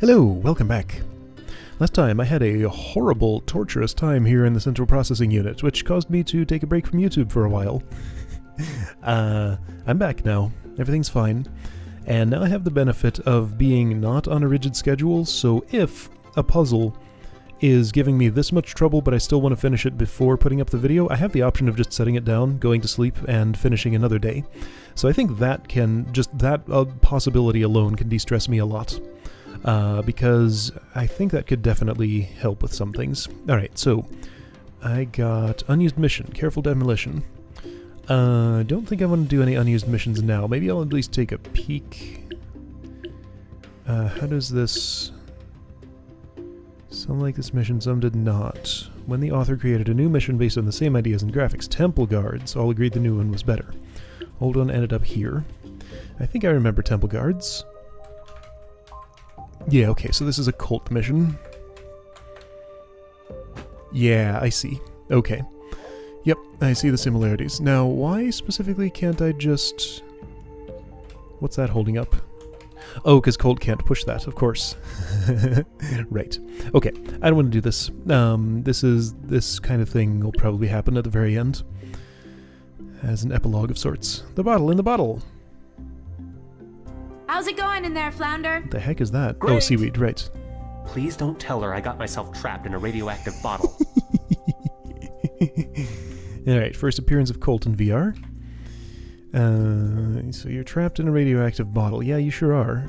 Hello, welcome back. Last time I had a horrible, torturous time here in the central processing unit, which caused me to take a break from YouTube for a while. I'm back now. Everything's fine. And now I have the benefit of being not on a rigid schedule, so if a puzzle is giving me this much trouble but I still want to finish it before putting up the video, I have the option of just setting it down, going to sleep, and finishing another day. So I think that possibility alone can de-stress me a lot. Because I think that could definitely help with some things. Alright, so I got unused mission, careful demolition. Don't think I want to do any unused missions now. Maybe I'll at least take a peek. How does this... Some like this mission, some did not. When the author created a new mission based on the same ideas and graphics, Temple Guards all agreed the new one was better. Old one ended up here. I think I remember Temple Guards. Yeah, okay, so this is a cult mission. Yeah, I see. Okay. Yep, I see the similarities. Now, why specifically can't I just... What's that holding up? Oh, because cult can't push that, of course. Right. Okay, I don't want to do this. This kind of thing will probably happen at the very end. As an epilogue of sorts. The bottle in the bottle! How's it going in there, Flounder? What the heck is that? Great. Oh, seaweed, right. Please don't tell her I got myself trapped in a radioactive bottle. Alright, first appearance of Colt in VR. So you're trapped in a radioactive bottle. Yeah, you sure are.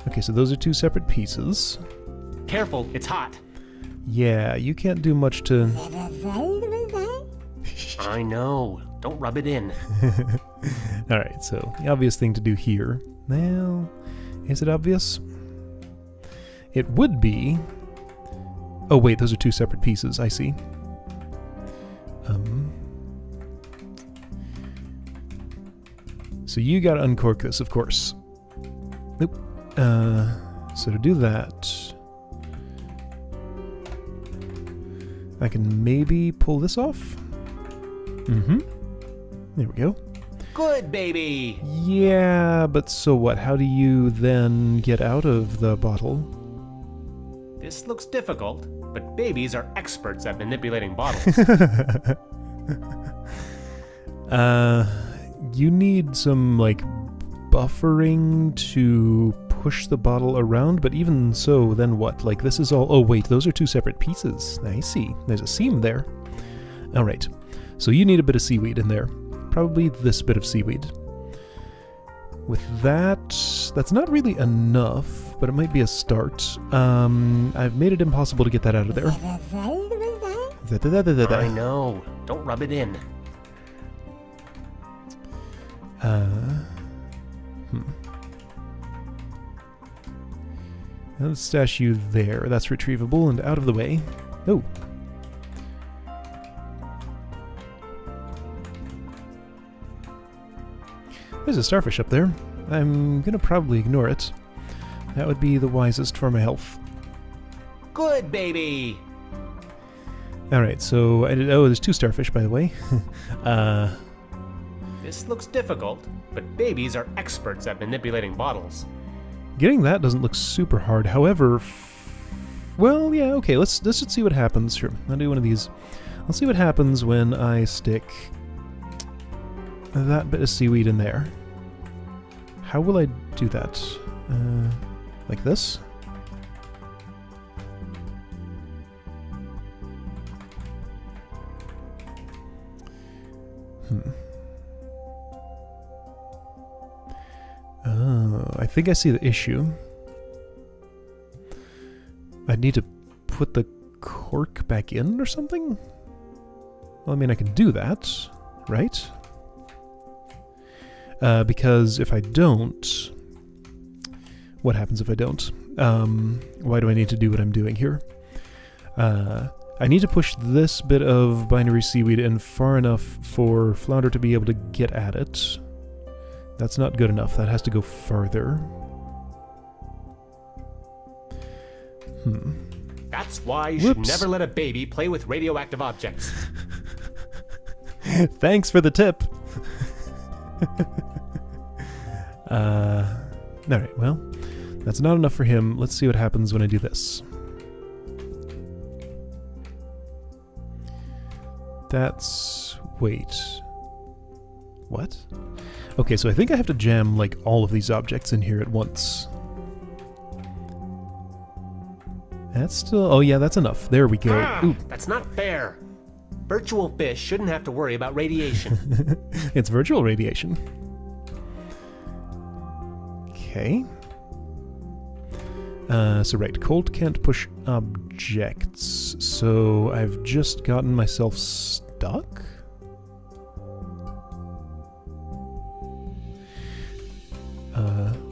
Okay, so those are two separate pieces. Careful, it's hot. Yeah, you can't do much to... I know. Don't rub it in. Alright, so the obvious thing to do here... Well, is it obvious? It would be... Oh wait, those are two separate pieces, I see. So you gotta uncork this, of course. Nope. So to do that... I can maybe pull this off? Mm-hmm. There we go. Good, baby! Yeah, but so what? How do you then get out of the bottle? This looks difficult, but babies are experts at manipulating bottles. You need some, like, buffering to push the bottle around, but even so, then what? Like, this is all... Oh, wait, those are two separate pieces. I see. There's a seam there. Alright. So you need a bit of seaweed in there. Probably this bit of seaweed. With that, that's not really enough, but it might be a start. I've made it impossible to get that out of there. I know. Don't rub it in. Let's stash you there. That's retrievable and out of the way. Oh. There's a starfish up there. I'm gonna probably ignore it. That would be the wisest for my health. Good, baby! Alright, so I did... Oh, there's two starfish, by the way. This looks difficult, but babies are experts at manipulating bottles. Getting that doesn't look super hard. However... Well, yeah, okay, let's just see what happens. Sure, I'll do one of these. Let's see what happens when I stick that bit of seaweed in there. How will I do that? Like this? Oh, I think I see the issue. I need to put the cork back in or something? Well, I mean, I can do that, right? Because if I don't... What happens if I don't? Why do I need to do what I'm doing here? I need to push this bit of binary seaweed in far enough for Flounder to be able to get at it. That's not good enough. That has to go farther. That's why you should never let a baby play with radioactive objects. Thanks for the tip. Alright, well, That's not enough for him. Let's see what happens when I do this. That's... wait. What? Okay, so I think I have to jam, like, all of these objects in here at once. That's still... oh yeah, that's enough. There we go. Ooh. That's not fair. Virtual fish shouldn't have to worry about radiation. It's virtual radiation. Okay. So right, cold can't push objects. So I've just gotten myself stuck?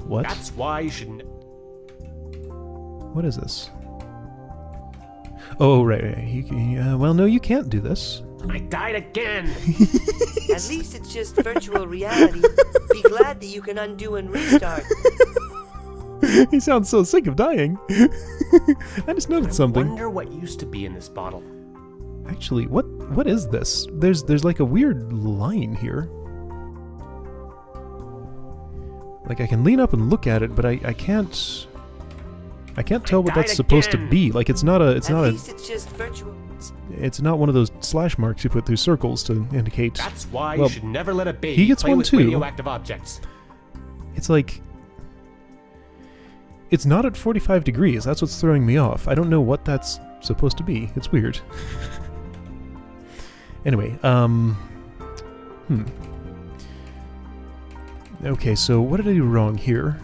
What? That's why you shouldn't... What is this? Oh, right. Well, no, you can't do this. I died again! At least it's just virtual reality. Be glad that you can undo and restart. He sounds so sick of dying. I just noticed something. I wonder what used to be in this bottle. Actually, what is this? There's like a weird line here. Like I can lean up and look at it, but I can't tell what that's supposed to be. Like it's not At least it's just virtual. It's not one of those slash marks you put through circles to indicate. That's why well, you should never let a baby he gets play one with too. radioactive objects. It's like... it's not at 45 degrees. That's what's throwing me off. I don't know what that's supposed to be. It's weird. Anyway, okay, so what did I do wrong here?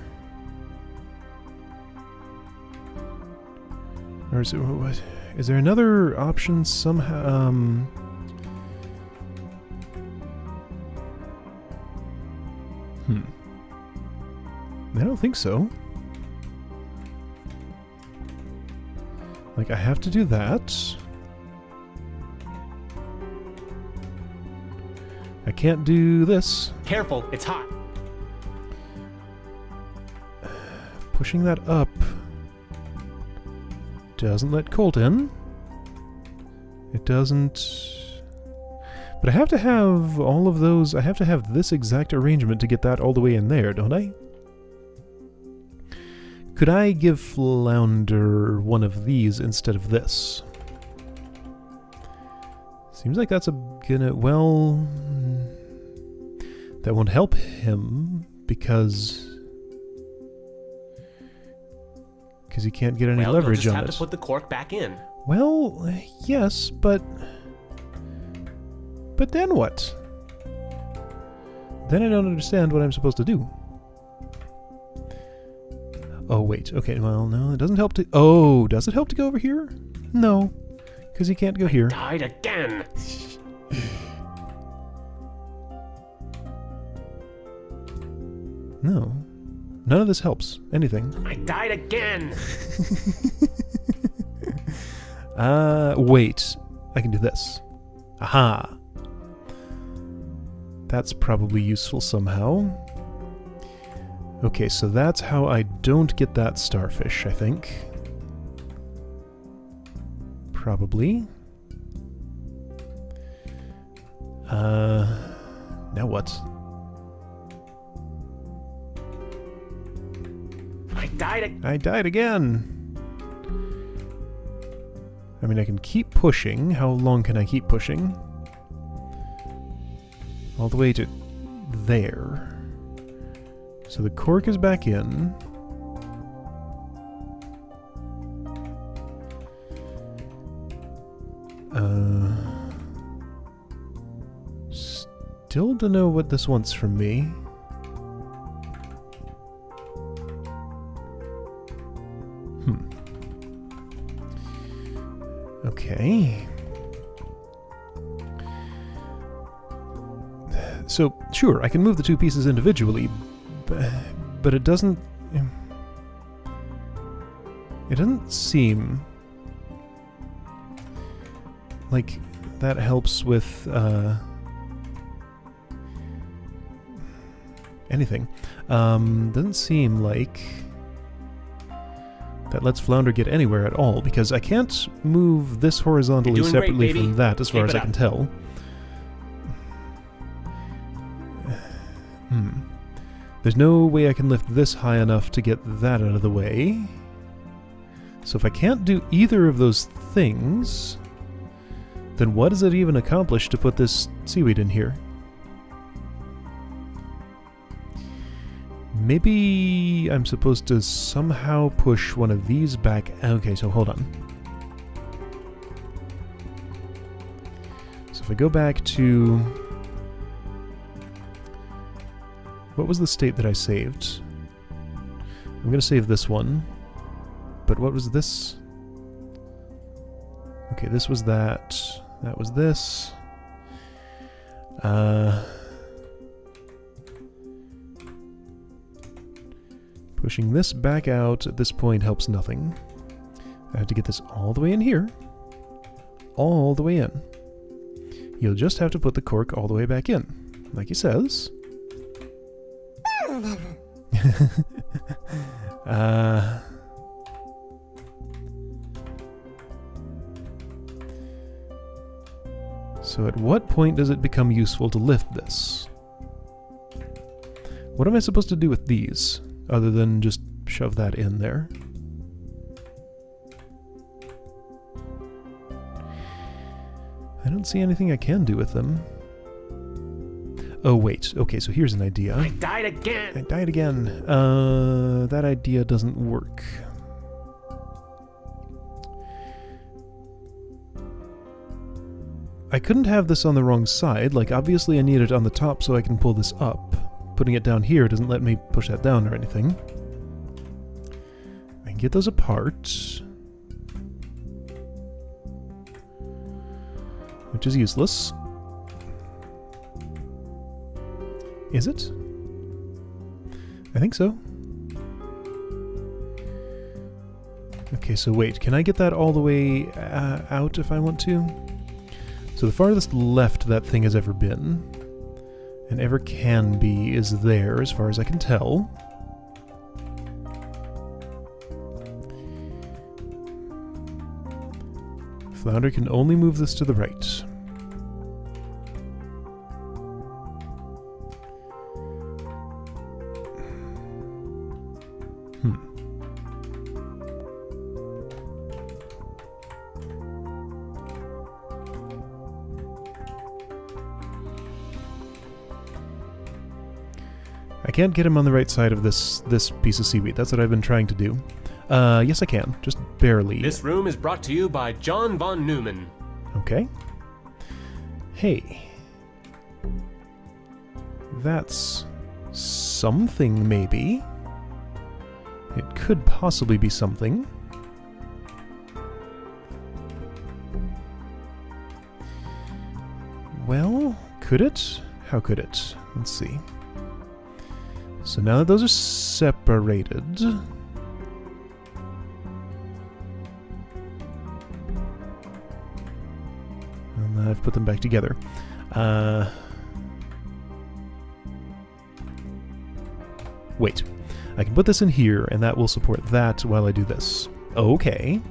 Or is it... what? Is there another option somehow? I don't think so. Like, I have to do that. I can't do this. Careful, it's hot. Pushing that up doesn't let cold in. It doesn't... but I have to have all of those... I have to have this exact arrangement to get that all the way in there, don't I? Could I give Flounder one of these instead of this? Seems like that's gonna... well... that won't help him, because he can't get any leverage on it. You'll just have to put the cork back in. Well, yes, but then what? Then I don't understand what I'm supposed to do. Oh, wait. Okay, well, no, it doesn't help to... oh, does it help to go over here? No, because he can't go here. Died again. No. None of this helps. Anything. I died again. Wait. I can do this. Aha. That's probably useful somehow. Okay, so that's how I don't get that starfish, I think. Probably. Now what? I died again! I mean, I can keep pushing. How long can I keep pushing? All the way to there. So the cork is back in. Still don't know what this wants from me. Okay. So, sure, I can move the two pieces individually, but it doesn't... it doesn't seem like that helps with anything. Doesn't seem like that lets Flounder get anywhere at all, because I can't move this horizontally separately from that, as far as I can tell. There's no way I can lift this high enough to get that out of the way. So if I can't do either of those things, then what does it even accomplish to put this seaweed in here? Maybe I'm supposed to somehow push one of these back. Okay, so hold on. So if I go back to... What was the state that I saved? I'm going to save this one. But what was this? Okay, this was that. That was this. Pushing this back out at this point helps nothing. I have to get this all the way in here. All the way in. You'll just have to put the cork all the way back in. Like he says. So at what point does it become useful to lift this? What am I supposed to do with these, other than just shove that in there? I don't see anything I can do with them. Oh wait, okay, so here's an idea. I died again! I died again. That idea doesn't work. I couldn't have this on the wrong side. Like, obviously I need it on the top so I can pull this up. Putting it down here doesn't let me push that down or anything. I can get those apart. Which is useless. Is it? I think so. Okay, so wait, can I get that all the way out if I want to? So the farthest left that thing has ever been, and ever can be, is there, as far as I can tell. Flounder can only move this to the right. I can't get him on the right side of this piece of seaweed. That's what I've been trying to do. Yes, I can. Just barely. This room is brought to you by John von Neumann. Okay. Hey. That's something, maybe. It could possibly be something. Well, could it? How could it? Let's see. So now that those are separated... and I've put them back together. Wait. I can put this in here, and that will support that while I do this. Okay.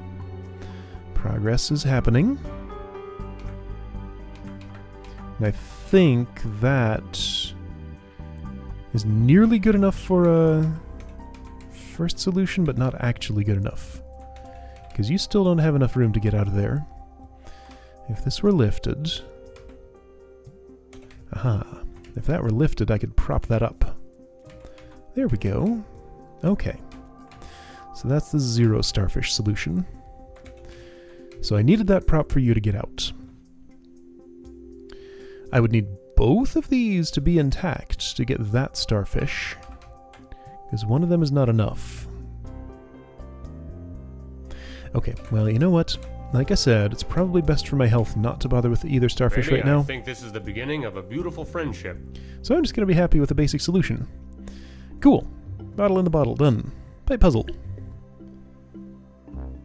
Progress is happening. And I think that is nearly good enough for a first solution, but not actually good enough. Because you still don't have enough room to get out of there. If this were lifted... Aha. If that were lifted, I could prop that up. There we go. Okay. So that's the 0 starfish solution. So I needed that prop for you to get out. I would need both of these to be intact to get that starfish, because one of them is not enough. Okay, well, you know what? Like I said, it's probably best for my health not to bother with either starfish right now. I think this is the beginning of a beautiful friendship. So I'm just going to be happy with a basic solution. Cool. Bottle in the bottle, done. Pipe puzzle.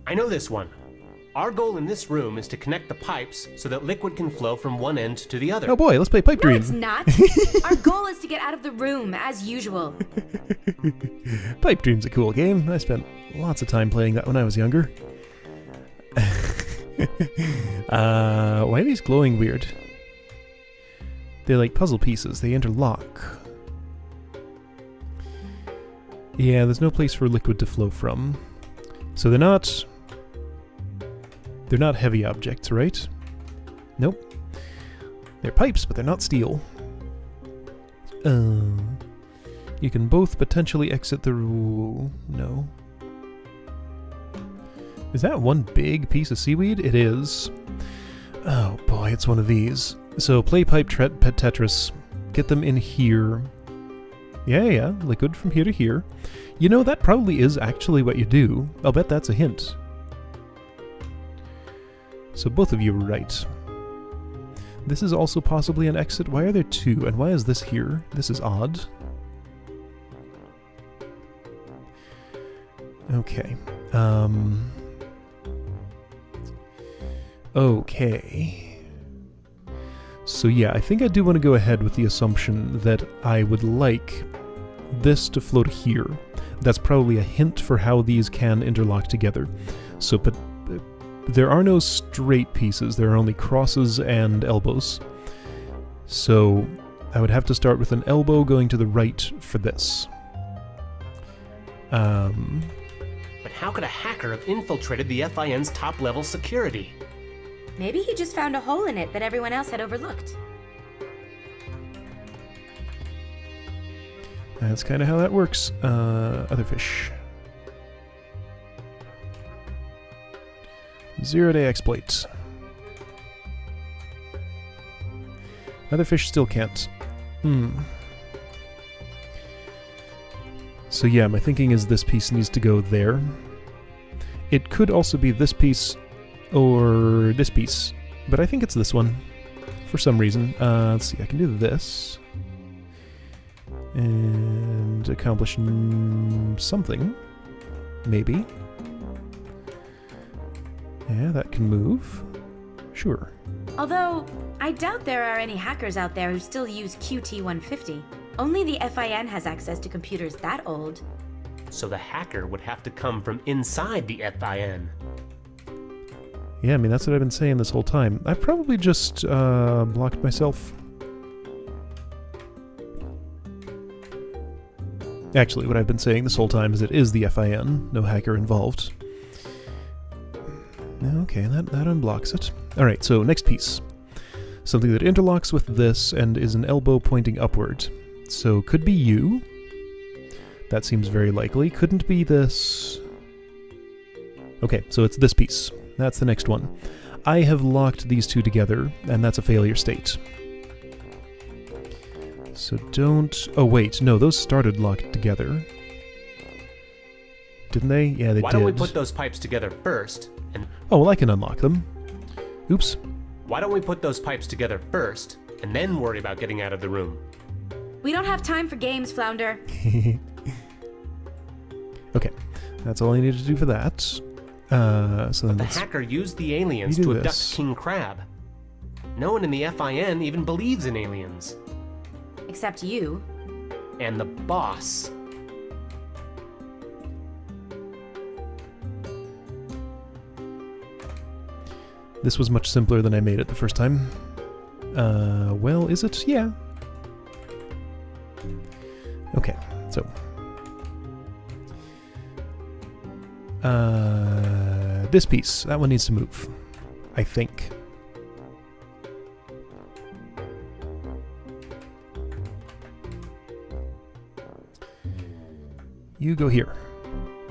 I know this one. Our goal in this room is to connect the pipes so that liquid can flow from one end to the other. Oh boy, let's play Pipe Dream. No, it's not. Our goal is to get out of the room, as usual. Pipe Dream's a cool game. I spent lots of time playing that when I was younger. Why are these glowing weird? They're like puzzle pieces. They interlock. Yeah, there's no place for liquid to flow from. So they're not heavy objects, right? Nope. They're pipes, but they're not steel. You can both potentially exit the rule. No. Is that one big piece of seaweed? It is. Oh boy, it's one of these. So play pipe Tetris. Get them in here. Yeah, liquid from here to here. You know, that probably is actually what you do. I'll bet that's a hint. So both of you were right. This is also possibly an exit. Why are there two? And why is this here? This is odd. Okay. Okay. So yeah, I think I do want to go ahead with the assumption that I would like this to float here. That's probably a hint for how these can interlock together. So, but there are no straight pieces, there are only crosses and elbows. So I would have to start with an elbow going to the right for this. But how could a hacker have infiltrated the FIN's top-level security? Maybe he just found a hole in it that everyone else had overlooked. That's kind of how that works. Other fish. 0-day exploit. Other fish still can't. So yeah, my thinking is this piece needs to go there. It could also be this piece or this piece, but I think it's this one for some reason. Let's see, I can do this and accomplish something, maybe. Yeah, that can move. Sure. Although, I doubt there are any hackers out there who still use QT-150. Only the FIN has access to computers that old. So the hacker would have to come from inside the FIN. Yeah, I mean, that's what I've been saying this whole time. I've probably just blocked myself. Actually, what I've been saying this whole time is it is the FIN, no hacker involved. Okay, that unblocks it. Alright, so next piece. Something that interlocks with this and is an elbow pointing upward. So, could be you. That seems very likely. Couldn't be this. Okay, so it's this piece. That's the next one. I have locked these two together, and that's a failure state. So don't... Oh wait, no, those started locked together. Didn't they? Yeah, they did. Why don't we put those pipes together first, and... Oh, well, I can unlock them. Oops. Why don't we put those pipes together first, and then worry about getting out of the room? We don't have time for games, Flounder. Okay, that's all I needed to do for that. So then The hacker used the aliens to abduct King Crab. No one in the FIN even believes in aliens. Except you. And the boss. This was much simpler than I made it the first time. Well, is it? Yeah. Okay, so... this piece, that one needs to move. I think. You go here.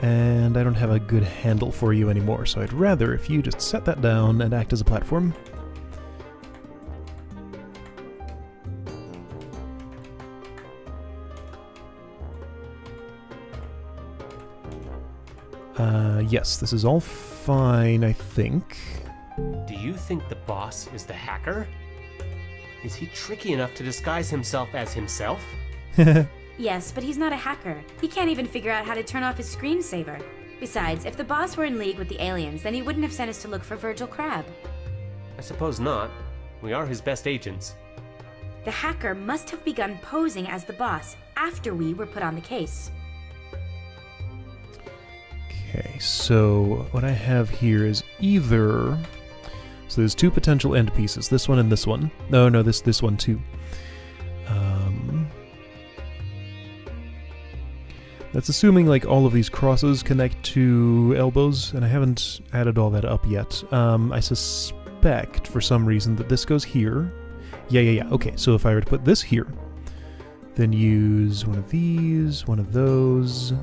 And I don't have a good handle for you anymore, so I'd rather if you just set that down and act as a platform. Yes, this is all fine, I think. Do you think the boss is the hacker? Is he tricky enough to disguise himself as himself? Yes, but he's not a hacker. He can't even figure out how to turn off his screensaver. Besides, if the boss were in league with the aliens, then he wouldn't have sent us to look for Virgil Crab. I suppose not. We are his best agents. The hacker must have begun posing as the boss after we were put on the case. Okay, so what I have here is either... So there's two potential end pieces, this one and this one. No, this one too. That's assuming like all of these crosses connect to elbows, and I haven't added all that up yet. I suspect for some reason that this goes here. Yeah. Okay, so if I were to put this here, then use one of these, one of those.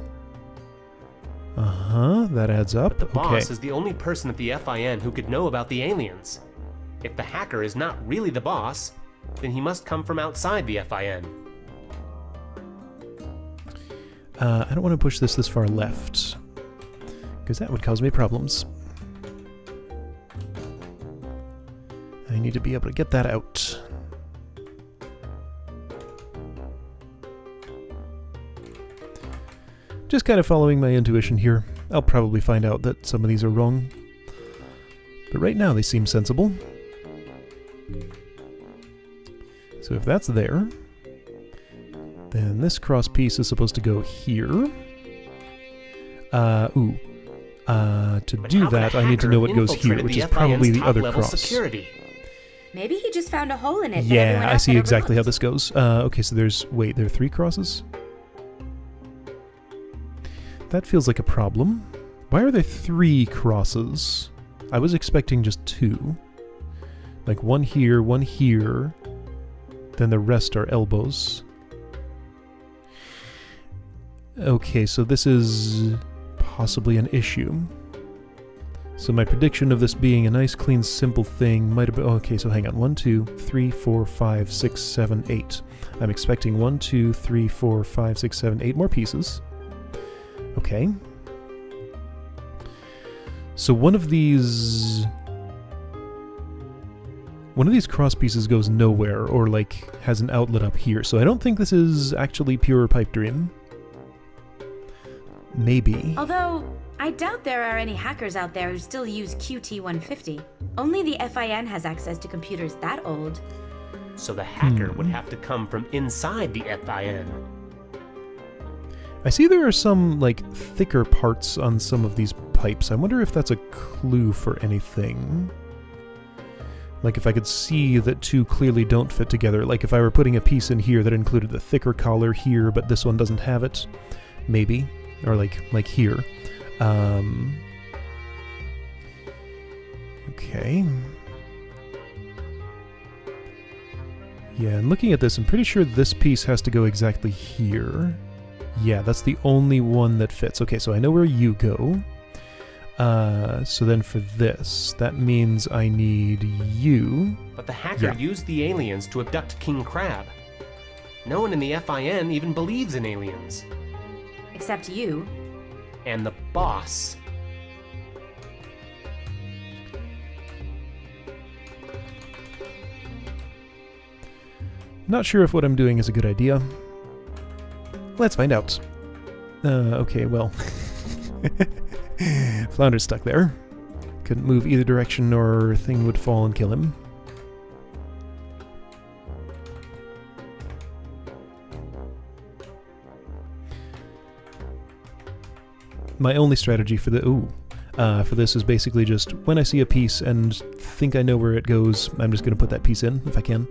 That adds up. But the boss is the only person at the FIN who could know about the aliens. If the hacker is not really the boss, then he must come from outside the FIN. I don't want to push this far left, because that would cause me problems. I need to be able to get that out. Just kind of following my intuition here. I'll probably find out that some of these are wrong. But right now they seem sensible. So if that's there, then this cross piece is supposed to go here. To do that, I need to know what goes here, which is probably the other cross. Security. Maybe he just found a hole in it. Yeah, I see exactly how this goes. Okay, so there's... Wait, there are 3 crosses? That feels like a problem. Why are there 3 crosses? I was expecting just 2. Like one here, then the rest are elbows. Okay, so this is possibly an issue. So my prediction of this being a nice, clean, simple thing might have been... Okay, so hang on. 1, 2, 3, 4, 5, 6, 7, 8. I'm expecting 1, 2, 3, 4, 5, 6, 7, 8 more pieces. Okay. So one of these cross pieces goes nowhere, or like has an outlet up here. So I don't think this is actually pure pipe dream. Maybe. Although, I doubt there are any hackers out there who still use QT150. Only the FIN has access to computers that old. So the hacker would have to come from inside the FIN. I see there are some, like, thicker parts on some of these pipes. I wonder if that's a clue for anything. Like, if I could see that 2 clearly don't fit together. Like, if I were putting a piece in here that included the thicker collar here, but this one doesn't have it. Maybe. Or, like here. Okay. Yeah, and looking at this, I'm pretty sure this piece has to go exactly here. Yeah, that's the only one that fits. Okay, so I know where you go. So then for this, that means I need you. But the hacker used the aliens to abduct King Crab. No one in the FIN even believes in aliens. Except you. And the boss. Not sure if what I'm doing is a good idea. Let's find out. Okay, well. Flounder's stuck there. Couldn't move either direction or thing would fall and kill him. My only strategy for for this is basically just when I see a piece and think I know where it goes, I'm just going to put that piece in if I can.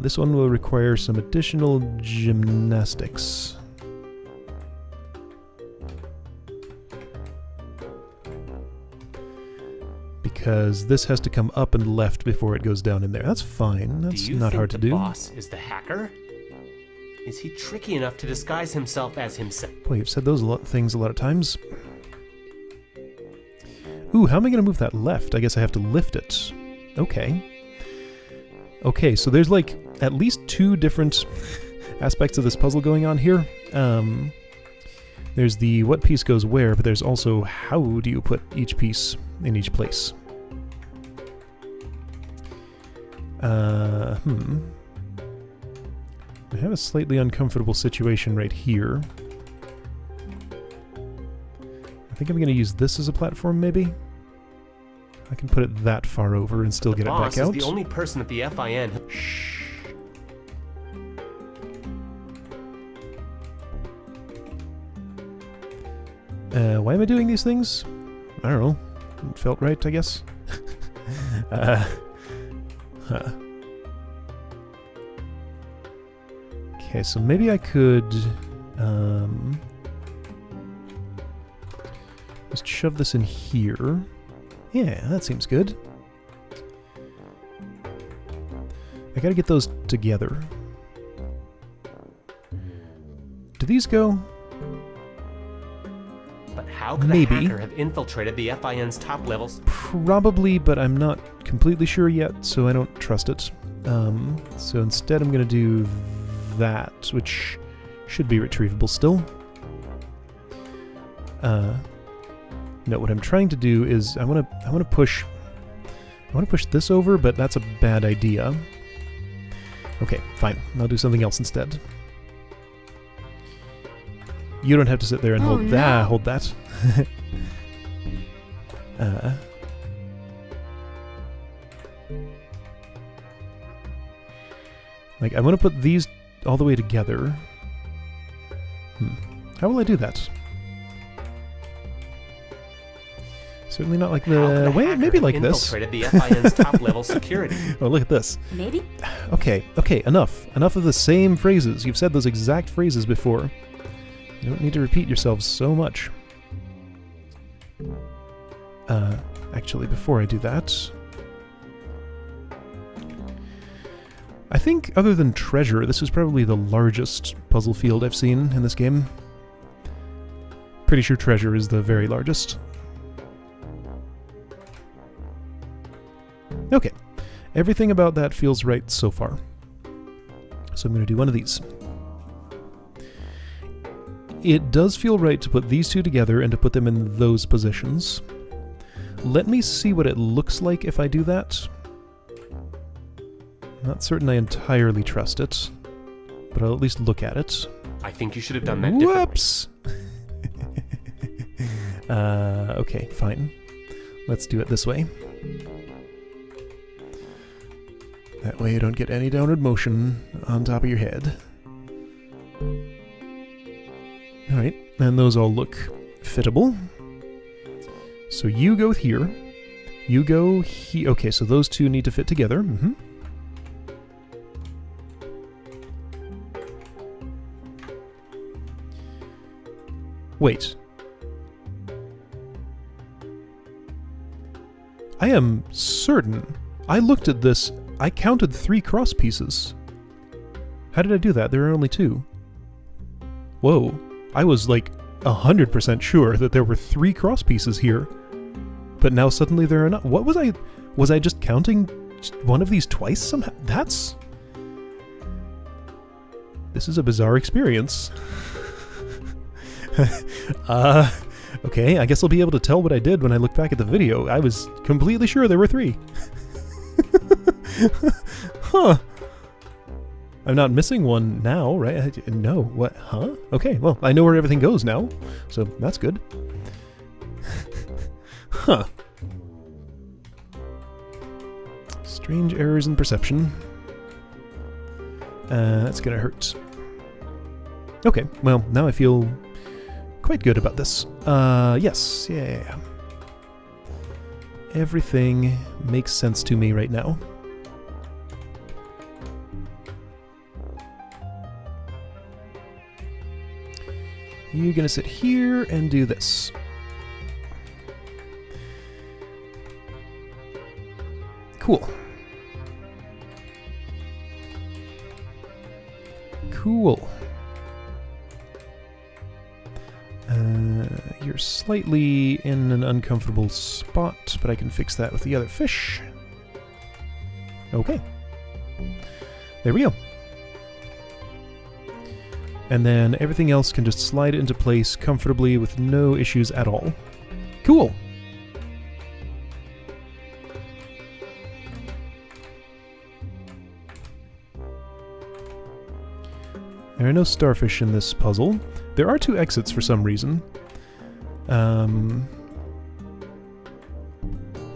This one will require some additional gymnastics. Because this has to come up and left before it goes down in there. That's fine. That's not hard to do. Do you think the boss is the hacker? Is he tricky enough to disguise himself as himself? Boy, you've said those things a lot of times. Ooh, how am I going to move that left? I guess I have to lift it. Okay. Okay, so there's like at least 2 different aspects of this puzzle going on here. There's the what piece goes where, but there's also how do you put each piece in each place. I have a slightly uncomfortable situation right here. I think I'm going to use this as a platform, maybe? I can put it that far over and still get it back out. The boss is the only person at the FIN who... Shh. Why am I doing these things? I don't know. It felt right, I guess. Okay, so maybe I could... Just shove this in here. Yeah, that seems good. I gotta get those together. Do these go? But how could Maybe. a hacker have infiltrated the FIN's top levels? Probably, but I'm not completely sure yet, so I don't trust it. So instead I'm going to do that, which should be retrievable still. No, what I'm trying to do is I want to push this over, but that's a bad idea. Okay, fine. I'll do something else instead. You don't have to sit there and Oh, hold no. that. Hold that. Like, I want to put these all the way together. How will I do that? Certainly not like How could the... a Wait, hacker maybe have like this. infiltrated the FIN's top level security? Oh, look at this. Maybe? Okay, enough. Enough of the same phrases. You've said those exact phrases before. You don't need to repeat yourselves so much. Actually, before I do that... I think, other than treasure, this is probably the largest puzzle field I've seen in this game. Pretty sure treasure is the very largest. Okay. Everything about that feels right so far. So I'm going to do one of these. It does feel right to put these two together and to put them in those positions. Let me see what it looks like if I do that. Not certain I entirely trust it, but I'll at least look at it. I think you should have done that differently. Whoops! Okay, fine. Let's do it this way. That way you don't get any downward motion on top of your head. Alright, and those all look fittable. So you go here. You go here. Okay, so those two need to fit together. Wait. I am certain. I looked at this. I counted 3 cross pieces. How did I do that? There are only 2. Whoa. I was like 100% sure that there were 3 cross pieces here. But now suddenly there are not. What was I... Was I just counting one of these twice somehow? That's... This is a bizarre experience. Okay, I guess I'll be able to tell what I did when I look back at the video. I was completely sure there were 3. Huh. I'm not missing one now, right? No, what? Huh? Okay, well, I know where everything goes now, so that's good. Huh. Strange errors in perception. That's gonna hurt. Okay, well, now I feel quite good about this. Yes, yeah. Everything makes sense to me right now. You're gonna sit here and do this. Cool. Cool. You're slightly in an uncomfortable spot, but I can fix that with the other fish. Okay. There we go. And then everything else can just slide into place comfortably with no issues at all. Cool! There are no starfish in this puzzle. There are 2 exits for some reason.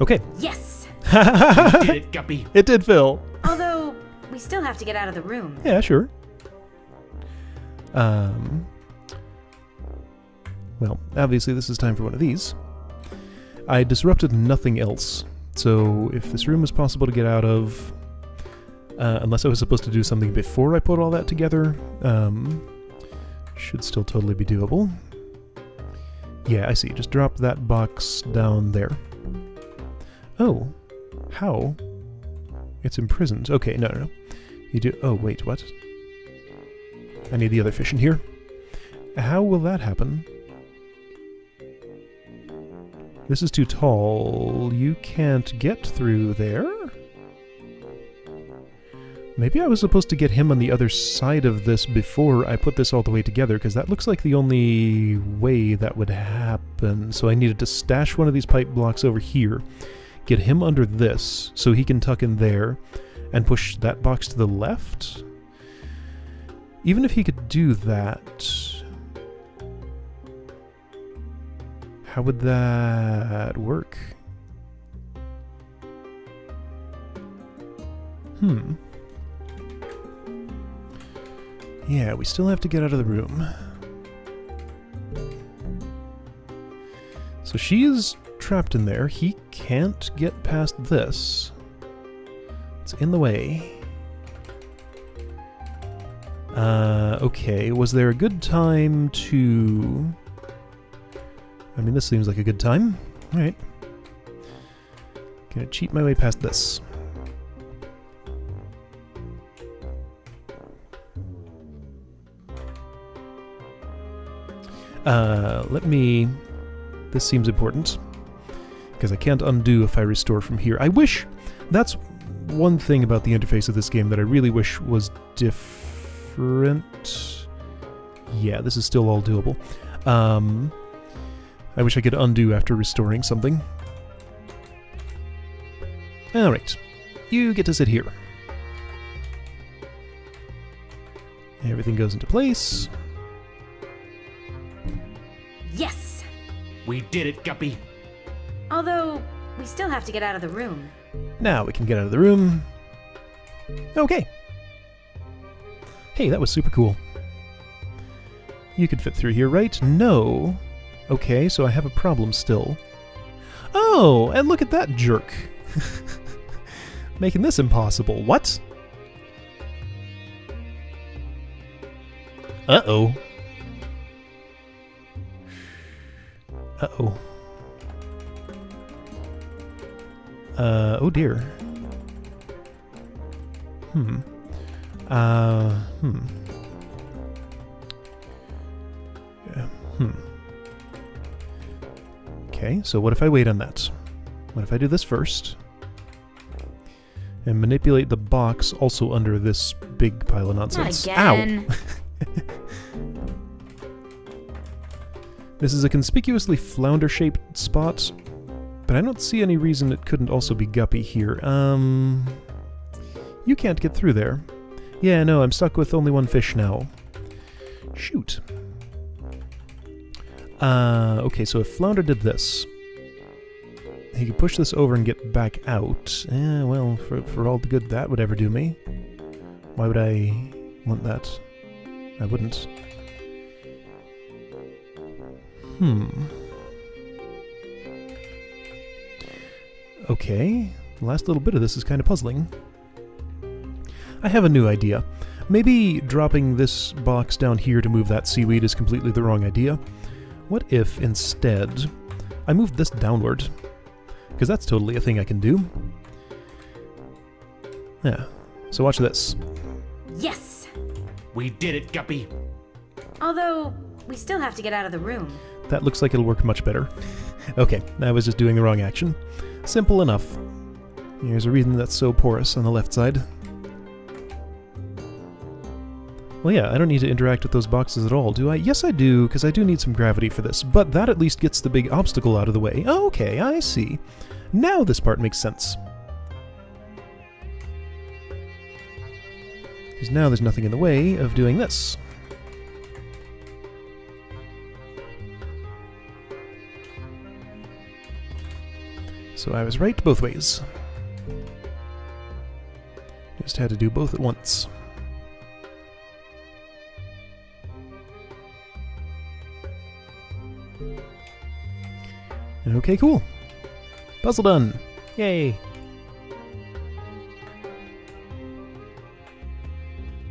Okay. Yes! You did it, Guppy. It did, Phil. Although, we still have to get out of the room. Yeah, sure. Well, obviously this is time for one of these. I disrupted nothing else, so if this room is possible to get out of, unless I was supposed to do something before I put all that together, should still totally be doable. Yeah, I see. Just drop that box down there. Oh. How? It's imprisoned. Okay, no. You do... Oh, wait, what? I need the other fish in here. How will that happen? This is too tall. You can't get through there? Maybe I was supposed to get him on the other side of this before I put this all the way together, because that looks like the only way that would happen. So I needed to stash one of these pipe blocks over here, get him under this, so he can tuck in there, and push that box to the left? Even if he could do that... How would that work? Yeah, we still have to get out of the room. So she is trapped in there. He can't get past this. It's in the way. Okay, was there a good time to... I mean, this seems like a good time. Alright. Gonna cheat my way past this. Let me... This seems important. Because I can't undo if I restore from here. I wish... That's one thing about the interface of this game that I really wish was different. Yeah, this is still all doable. I wish I could undo after restoring something. Alright. You get to sit here. Everything goes into place. Yes! We did it, Guppy. Although, we still have to get out of the room. Now we can get out of the room. Okay. Hey, that was super cool. You could fit through here, right? No. Okay, so I have a problem still. Oh, and look at that jerk. Making this impossible. What? Uh-oh. Uh-oh. Oh dear. Okay, so what if I wait on that? What if I do this first? And manipulate the box also under this big pile of nonsense. Not again. Ow! This is a conspicuously flounder-shaped spot, but I don't see any reason it couldn't also be Guppy here. You can't get through there. Yeah, no, I'm stuck with only one fish now. Shoot. Okay, so if Flounder did this, he could push this over and get back out. Well, for all the good that would ever do me. Why would I want that? I wouldn't. Okay, the last little bit of this is kind of puzzling. I have a new idea. Maybe dropping this box down here to move that seaweed is completely the wrong idea. What if, instead, I moved this downward? Because that's totally a thing I can do. Yeah, so watch this. Yes! We did it, Guppy. Although, we still have to get out of the room. That looks like it'll work much better. Okay, I was just doing the wrong action. Simple enough. Here's a reason that's so porous on the left side. Well, yeah, I don't need to interact with those boxes at all, do I? Yes, I do, because I do need some gravity for this, but that at least gets the big obstacle out of the way. Okay, I see. Now this part makes sense. Because now there's nothing in the way of doing this. So I was right both ways. Just had to do both at once. Okay, cool. Puzzle done. Yay.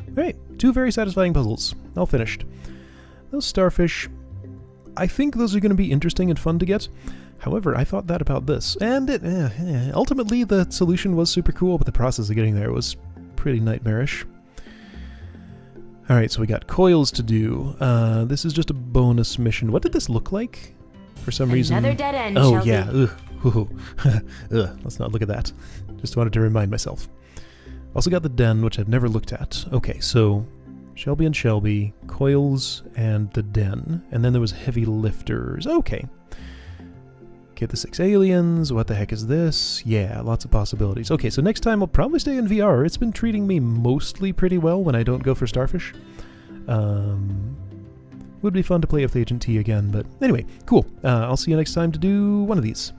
Alright, 2 very satisfying puzzles. All finished. Those starfish... I think those are going to be interesting and fun to get. However, I thought that about this. And ultimately, the solution was super cool, but the process of getting there was pretty nightmarish. Alright, so we got coils to do. This is just a bonus mission. What did this look like? For some reason... Another dead end, Oh, Shelby. yeah. Ugh. Let's not look at that. Just wanted to remind myself. Also got the den, which I've never looked at. Okay, so... Shelby and Shelby, coils, and the den. And then there was heavy lifters. Okay. Get the 6 aliens. What the heck is this? Yeah, lots of possibilities. Okay, so next time I'll probably stay in VR. It's been treating me mostly pretty well when I don't go for Starfish. Would be fun to play with Agent T again, but anyway, cool. I'll see you next time to do one of these.